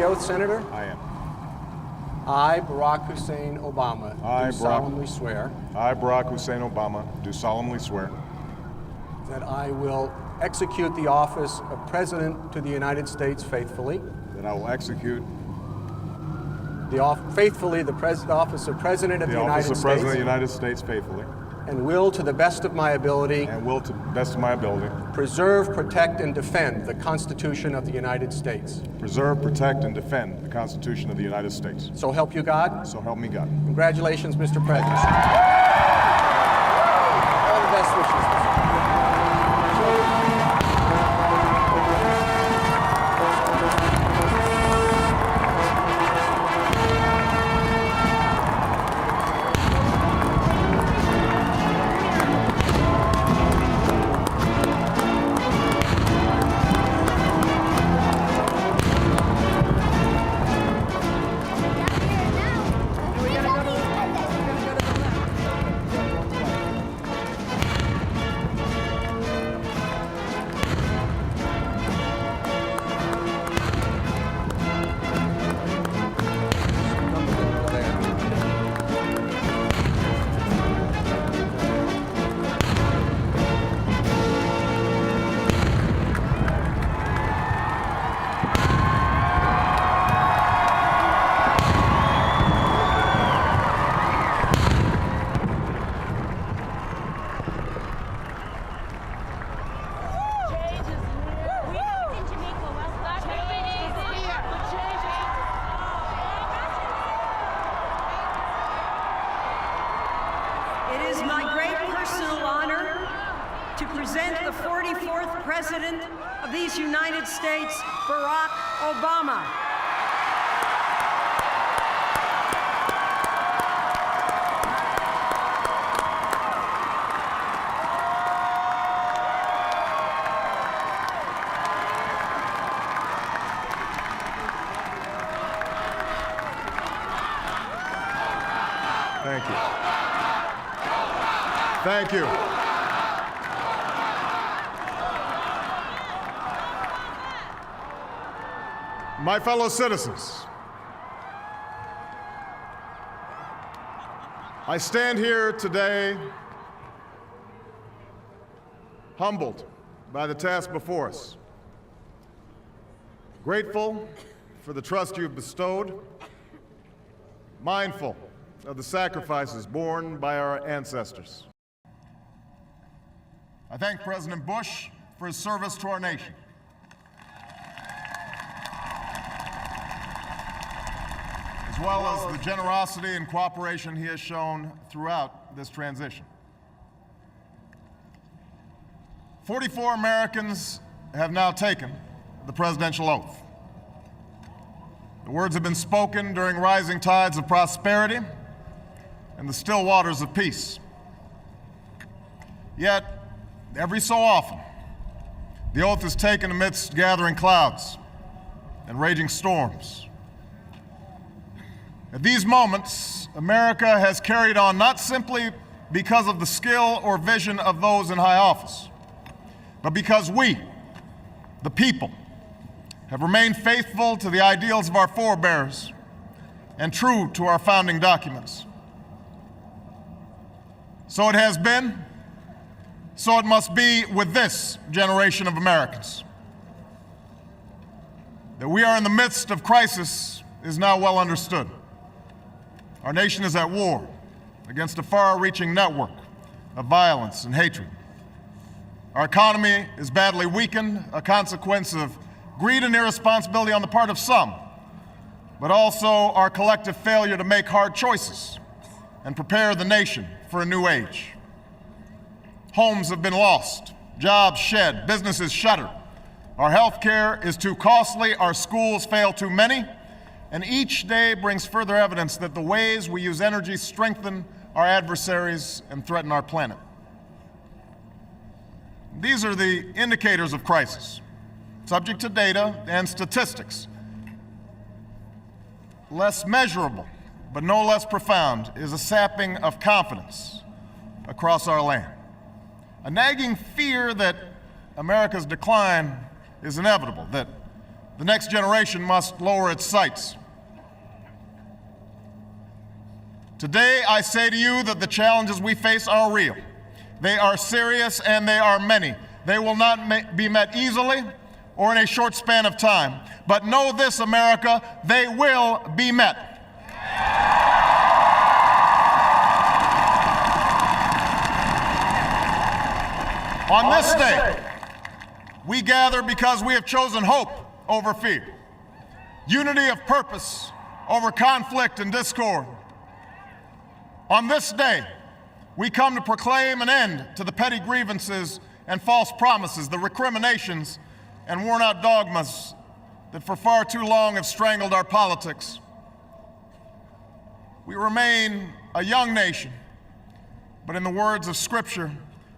the oath, Senator? I am. I, Barack Hussein Obama, do solemnly swear I, Barack Hussein Obama, do solemnly swear that I will execute the office of President to the United States faithfully, that I will execute the office of President of the United States, President of the United States faithfully, and will, to the best of my ability, preserve, protect, and defend the Constitution of the United States. preserve, protect, and defend the Constitution of the United States. So help you God. So help me God. Congratulations, Mr. President. All the best wishes, Mr. It is my great personal honor to present the 44th President of these United States, Barack Obama. Thank you. Thank you. My fellow citizens, I stand here today humbled by the task before us, grateful for the trust you've bestowed, mindful of the sacrifices borne by our ancestors. I thank President Bush for his service to our nation. As well as the generosity and cooperation he has shown throughout this transition. 44 Americans have now taken the presidential oath. The words have been spoken during rising tides of prosperity and the still waters of peace. Yet, every so often, the oath is taken amidst gathering clouds and raging storms. At these moments, America has carried on not simply because of the skill or vision of those in high office, but because we, the people, have remained faithful to the ideals of our forebears and true to our founding documents. So it has been, so it must be with this generation of Americans. That we are in the midst of crisis is now well understood. Our nation is at war against a far-reaching network of violence and hatred. Our economy is badly weakened, a consequence of greed and irresponsibility on the part of some, but also our collective failure to make hard choices and prepare the nation for a new age. Homes have been lost, jobs shed, businesses shuttered. Our health care is too costly, our schools fail too many, and each day brings further evidence that the ways we use energy strengthen our adversaries and threaten our planet. These are the indicators of crisis, subject to data and statistics. Less measurable, but no less profound, is a sapping of confidence across our land. A nagging fear that America's decline is inevitable, that The next generation must lower its sights. Today, I say to you that the challenges we face are real. They are serious and they are many. They will not be met easily or in a short span of time. But know this, America, they will be met. On this day, we gather because we have chosen hope over fear, unity of purpose over conflict and discord. On this day, we come to proclaim an end to the petty grievances and false promises, the recriminations and worn-out dogmas that for far too long have strangled our politics. We remain a young nation, but in the words of Scripture,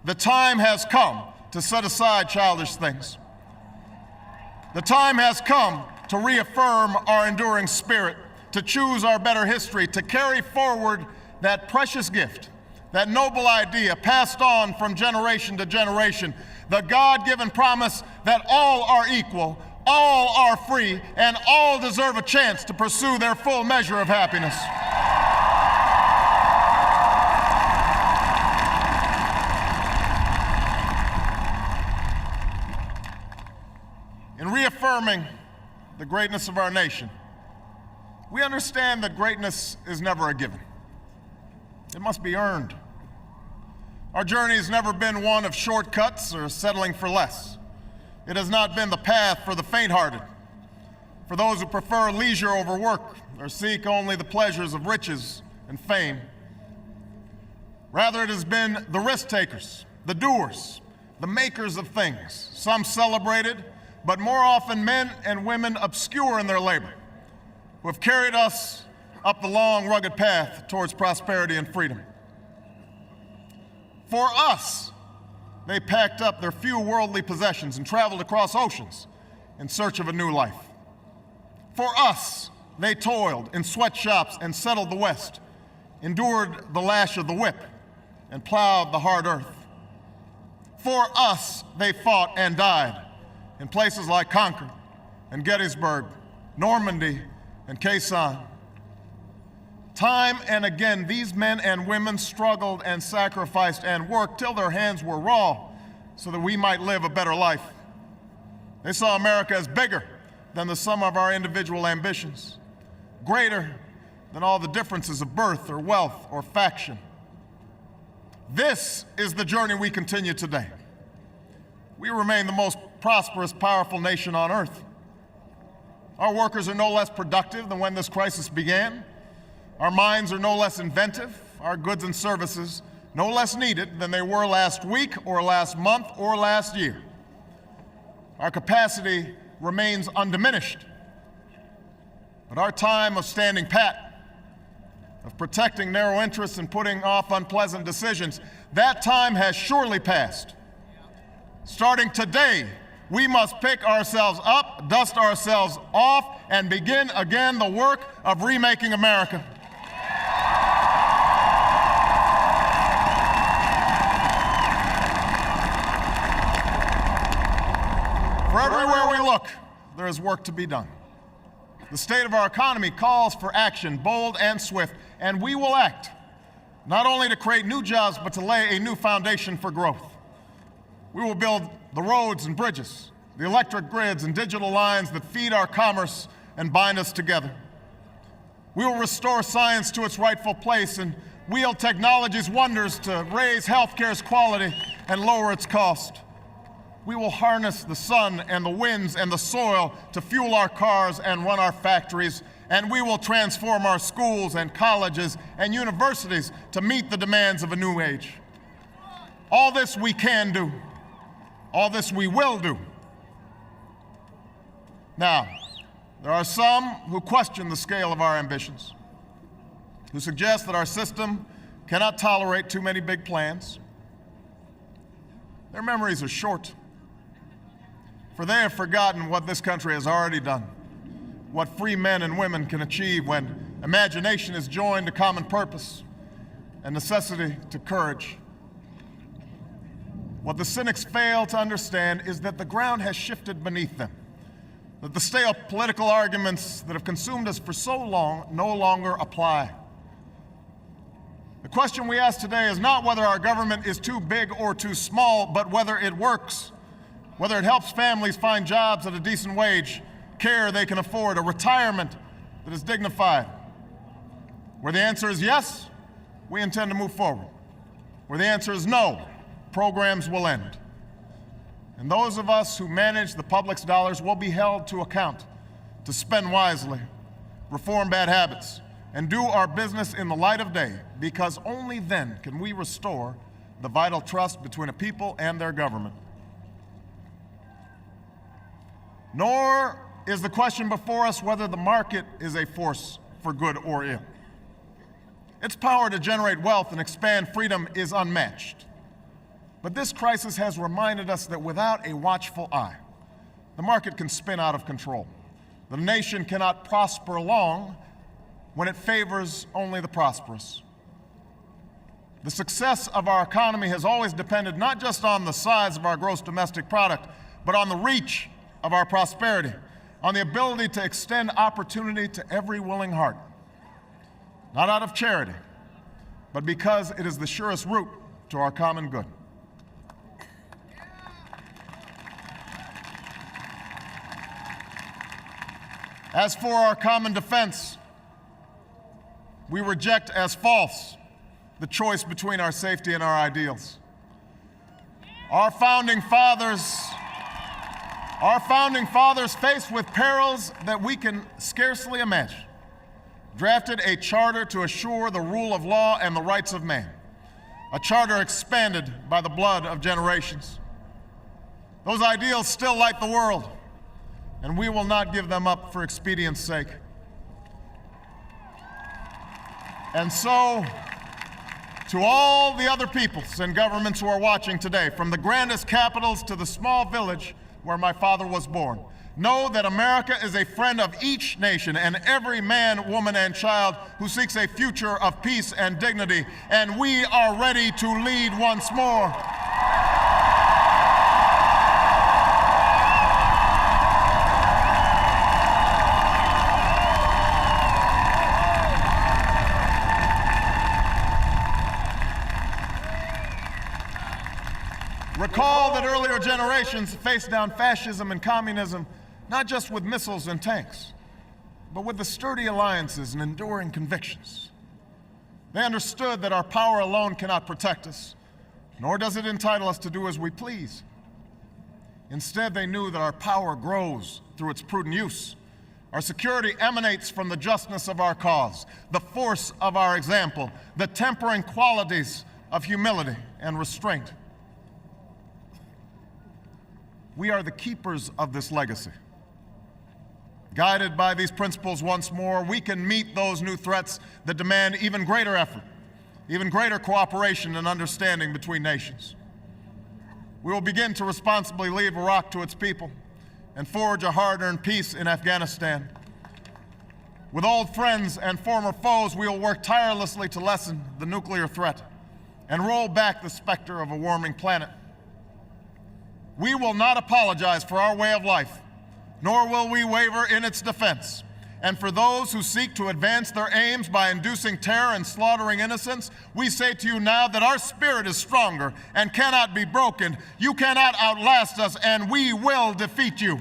the time has come to set aside childish things. The time has come to reaffirm our enduring spirit, to choose our better history, to carry forward that precious gift, that noble idea passed on from generation to generation, the God-given promise that all are equal, all are free, and all deserve a chance to pursue their full measure of happiness. In reaffirming the greatness of our nation, we understand that greatness is never a given. It must be earned. Our journey has never been one of shortcuts or settling for less. It has not been the path for the faint-hearted, for those who prefer leisure over work or seek only the pleasures of riches and fame. Rather, it has been the risk-takers, the doers, the makers of things, some celebrated, but more often men and women obscure in their labor, who have carried us up the long, rugged path towards prosperity and freedom. For us, they packed up their few worldly possessions and traveled across oceans in search of a new life. For us, they toiled in sweatshops and settled the West, endured the lash of the whip, and plowed the hard earth. For us, they fought and died in places like Concord and Gettysburg, Normandy and Quai San. Time and again, these men and women struggled and sacrificed and worked till their hands were raw so that we might live a better life. They saw America as bigger than the sum of our individual ambitions, greater than all the differences of birth or wealth or faction. This is the journey we continue today. We remain the most prosperous, powerful nation on earth. Our workers are no less productive than when this crisis began. Our minds are no less inventive, our goods and services no less needed than they were last week or last month or last year. Our capacity remains undiminished, but our time of standing pat, of protecting narrow interests and putting off unpleasant decisions, that time has surely passed. Starting today, we must pick ourselves up, dust ourselves off, and begin again the work of remaking America. For everywhere we look, there is work to be done. The state of our economy calls for action, bold and swift, and we will act, not only to create new jobs, but to lay a new foundation for growth. We will build the roads and bridges, the electric grids and digital lines that feed our commerce and bind us together. We will restore science to its rightful place and wield technology's wonders to raise healthcare's quality and lower its cost. We will harness the sun and the winds and the soil to fuel our cars and run our factories, and we will transform our schools and colleges and universities to meet the demands of a new age. All this we can do. All this we will do. Now, there are some who question the scale of our ambitions, who suggest that our system cannot tolerate too many big plans. Their memories are short, for they have forgotten what this country has already done, what free men and women can achieve when imagination is joined to common purpose and necessity to courage. What the cynics fail to understand is that the ground has shifted beneath them. that the stale political arguments that have consumed us for so long no longer apply. The question we ask today is not whether our government is too big or too small, but whether it works, whether it helps families find jobs at a decent wage, care they can afford, a retirement that is dignified. Where the answer is yes, we intend to move forward. Where the answer is no, programs will end. And those of us who manage the public's dollars will be held to account to spend wisely, reform bad habits, and do our business in the light of day, because only then can we restore the vital trust between a people and their government. Nor is the question before us whether the market is a force for good or ill. Its power to generate wealth and expand freedom is unmatched. But this crisis has reminded us that without a watchful eye, the market can spin out of control. The nation cannot prosper long when it favors only the prosperous. The success of our economy has always depended not just on the size of our gross domestic product, but on the reach of our prosperity, on the ability to extend opportunity to every willing heart. Not out of charity, but because it is the surest route to our common good. As for our common defense, we reject as false the choice between our safety and our ideals. Our founding fathers, faced with perils that we can scarcely imagine, drafted a charter to assure the rule of law and the rights of man, a charter expanded by the blood of generations. Those ideals still light the world, and we will not give them up for expedience' sake. And so, to all the other peoples and governments who are watching today, from the grandest capitals to the small village where my father was born, know that America is a friend of each nation and every man, woman, and child who seeks a future of peace and dignity, and we are ready to lead once more. Recall that earlier generations faced down fascism and communism not just with missiles and tanks, but with the sturdy alliances and enduring convictions. They understood that our power alone cannot protect us, nor does it entitle us to do as we please. Instead, they knew that our power grows through its prudent use. Our security emanates from the justness of our cause, the force of our example, the tempering qualities of humility and restraint. We are the keepers of this legacy. Guided by these principles once more, we can meet those new threats that demand even greater effort, even greater cooperation and understanding between nations. We will begin to responsibly leave Iraq to its people and forge a hard-earned peace in Afghanistan. With old friends and former foes, we will work tirelessly to lessen the nuclear threat and roll back the specter of a warming planet. We will not apologize for our way of life, nor will we waver in its defense. And for those who seek to advance their aims by inducing terror and slaughtering innocents, we say to you now that our spirit is stronger and cannot be broken. You cannot outlast us, and we will defeat you.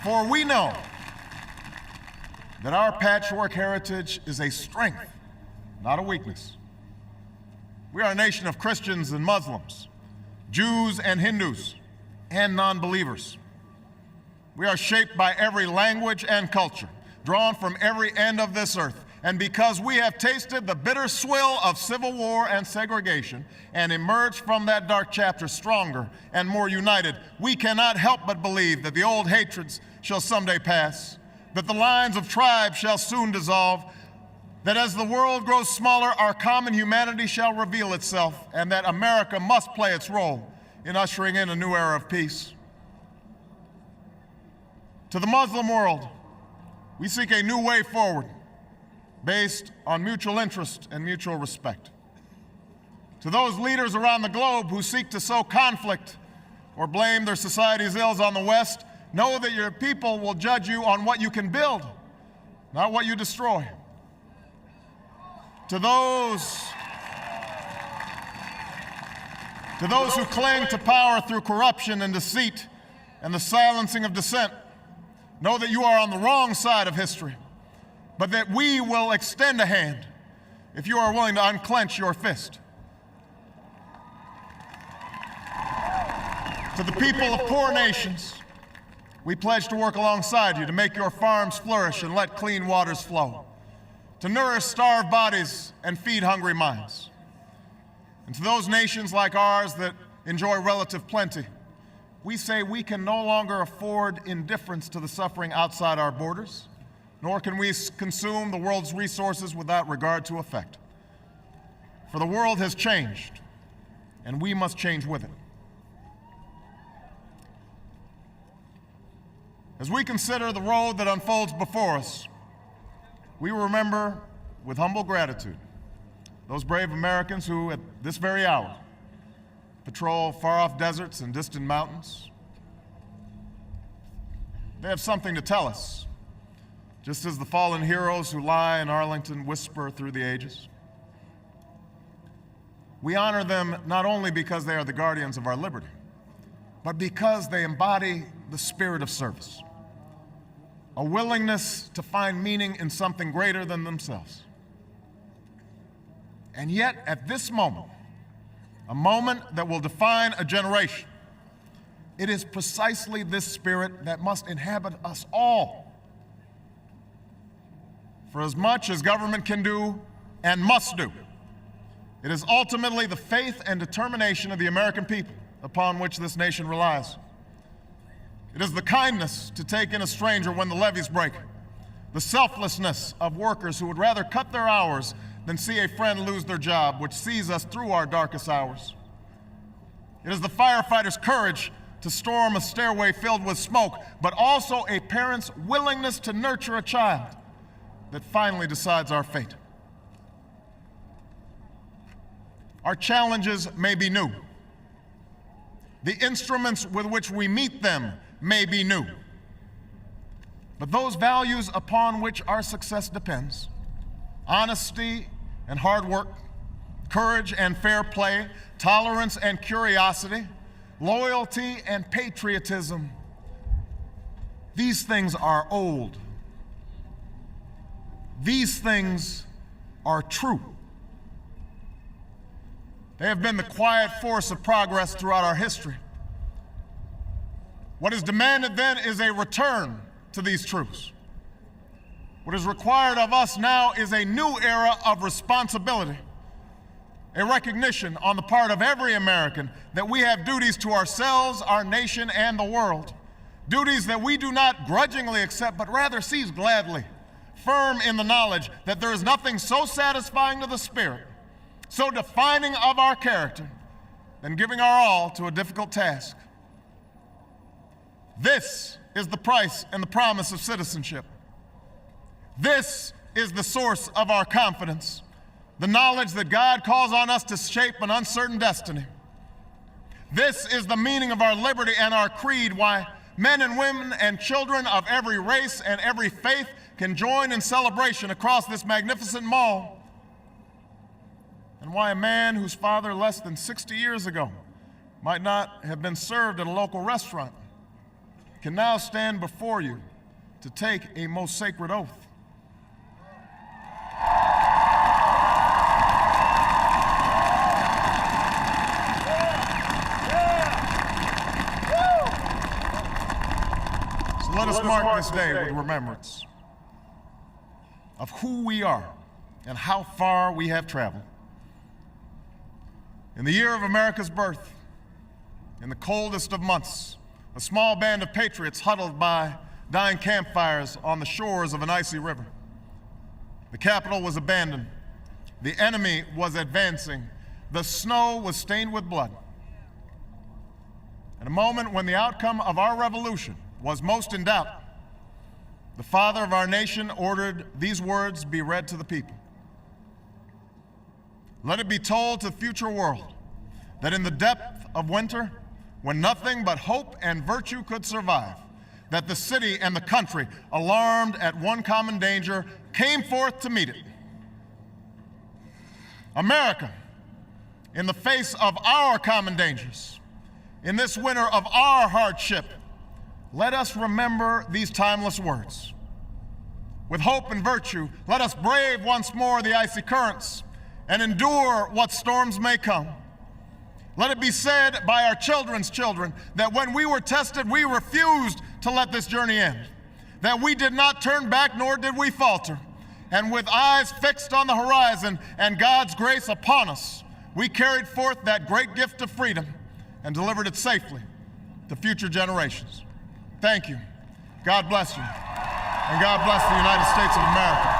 For we know that our patchwork heritage is a strength, not a weakness. We are a nation of Christians and Muslims, Jews and Hindus, and non-believers. We are shaped by every language and culture, drawn from every end of this earth. And because we have tasted the bitter swill of civil war and segregation and emerged from that dark chapter stronger and more united, we cannot help but believe that the old hatreds shall someday pass, that the lines of tribes shall soon dissolve, that as the world grows smaller, our common humanity shall reveal itself, and that America must play its role in ushering in a new era of peace. To the Muslim world, We seek a new way forward based on mutual interest and mutual respect. To those leaders around the globe who seek to sow conflict or blame their society's ills on the West, know that your people will judge you on what you can build, not what you destroy. To those who cling to power through corruption and deceit and the silencing of dissent, know that you are on the wrong side of history, but that we will extend a hand if you are willing to unclench your fist. To the people of poor nations, we pledge to work alongside you to make your farms flourish and let clean waters flow, to nourish starved bodies and feed hungry minds. And to those nations like ours that enjoy relative plenty, we say we can no longer afford indifference to the suffering outside our borders, nor can we consume the world's resources without regard to effect. For the world has changed, and we must change with it. As we consider the road that unfolds before us, we remember with humble gratitude those brave Americans who, at this very hour, patrol far-off deserts and distant mountains. They have something to tell us, just as the fallen heroes who lie in Arlington whisper through the ages. We honor them not only because they are the guardians of our liberty, but because they embody the spirit of service, a willingness to find meaning in something greater than themselves. And yet, at this moment, a moment that will define a generation, it is precisely this spirit that must inhabit us all. For as much as government can do and must do, it is ultimately the faith and determination of the American people upon which this nation relies. It is the kindness to take in a stranger when the levees break, the selflessness of workers who would rather cut their hours than see a friend lose their job, which sees us through our darkest hours. It is the firefighter's courage to storm a stairway filled with smoke, but also a parent's willingness to nurture a child that finally decides our fate. Our challenges may be new. The instruments with which we meet them may be new. But those values upon which our success depends, honesty and hard work, courage and fair play, tolerance and curiosity, loyalty and patriotism, these things are old. These things are true. They have been the quiet force of progress throughout our history. What is demanded then is a return to these truths. What is required of us now is a new era of responsibility, a recognition on the part of every American that we have duties to ourselves, our nation, and the world, duties that we do not grudgingly accept, but rather seize gladly, firm in the knowledge that there is nothing so satisfying to the spirit, so defining of our character, than giving our all to a difficult task. This is the price and the promise of citizenship. This is the source of our confidence, the knowledge that God calls on us to shape an uncertain destiny. This is the meaning of our liberty and our creed, why men and women and children of every race and every faith can join in celebration across this magnificent mall, and why a man whose father less than 60 years ago might not have been served at a local restaurant can now stand before you to take a most sacred oath. So let us mark this day with remembrance of who we are and how far we have traveled. In the year of America's birth, in the coldest of months, a small band of patriots huddled by dying campfires on the shores of an icy river. The capital was abandoned. The enemy was advancing. The snow was stained with blood. At a moment when the outcome of our revolution was most in doubt, the father of our nation ordered these words be read to the people. Let it be told to the future world that in the depth of winter, when nothing but hope and virtue could survive, that the city and the country, alarmed at one common danger, came forth to meet it. America, in the face of our common dangers, in this winter of our hardship, let us remember these timeless words. With hope and virtue, let us brave once more the icy currents and endure what storms may come. Let it be said by our children's children that when we were tested, we refused to let this journey end, that we did not turn back nor did we falter, and with eyes fixed on the horizon and God's grace upon us, we carried forth that great gift of freedom and delivered it safely to future generations. Thank you. God bless you. And God bless the United States of America.